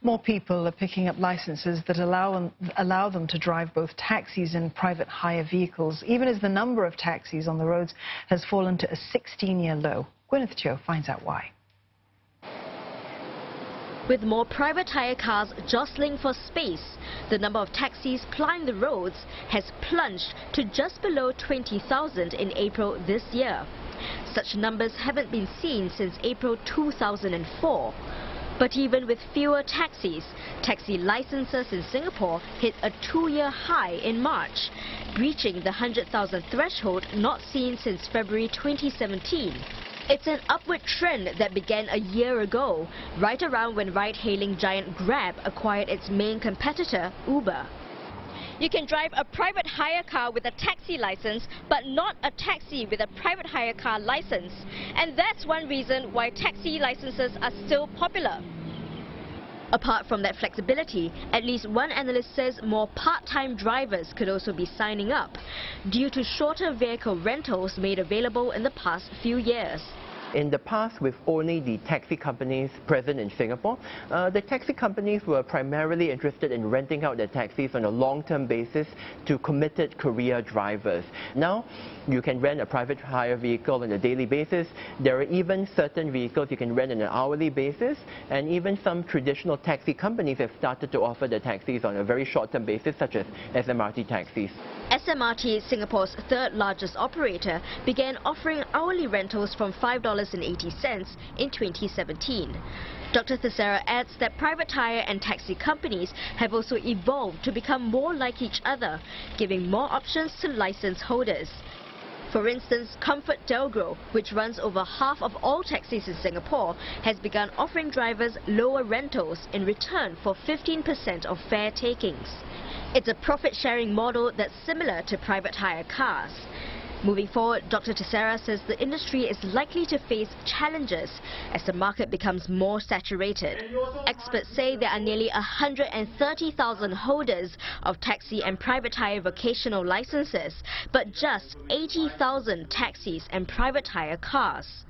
More people are picking up licenses that allow them to drive both taxis and private hire vehicles, even as the number of taxis on the roads has fallen to a 16-year low. Gwyneth Cho finds out why. With more private hire cars jostling for space, the number of taxis plying the roads has plunged to just below 20,000 in April this year. Such numbers haven't been seen since April 2004. But even with fewer taxis, taxi licenses in Singapore hit a 2-year high in March, breaching the 100,000 threshold not seen since February 2017. It's an upward trend that began a year ago, right around when ride-hailing giant Grab acquired its main competitor, Uber. You can drive a private hire car with a taxi license, but not a taxi with a private hire car license. And that's one reason why taxi licenses are still popular. Apart from that flexibility, at least one analyst says more part-time drivers could also be signing up, due to shorter vehicle rentals made available in the past few years. In the past, with only the taxi companies present in Singapore, the taxi companies were primarily interested in renting out their taxis on a long-term basis to committed career drivers. Now, you can rent a private hire vehicle on a daily basis. There are even certain vehicles you can rent on an hourly basis, and even some traditional taxi companies have started to offer their taxis on a very short-term basis, such as SMRT taxis. SMRT, Singapore's third largest operator, began offering hourly rentals from $5.80 in 2017. Dr. Thisara adds that private hire and taxi companies have also evolved to become more like each other, giving more options to license holders. For instance, Comfort Delgro, which runs over half of all taxis in Singapore, has begun offering drivers lower rentals in return for 15% of fare takings. It's a profit-sharing model that's similar to private hire cars. Moving forward, Dr. Thisara says the industry is likely to face challenges as the market becomes more saturated. Experts say there are nearly 130,000 holders of taxi and private hire vocational licenses, but just 80,000 taxis and private hire cars.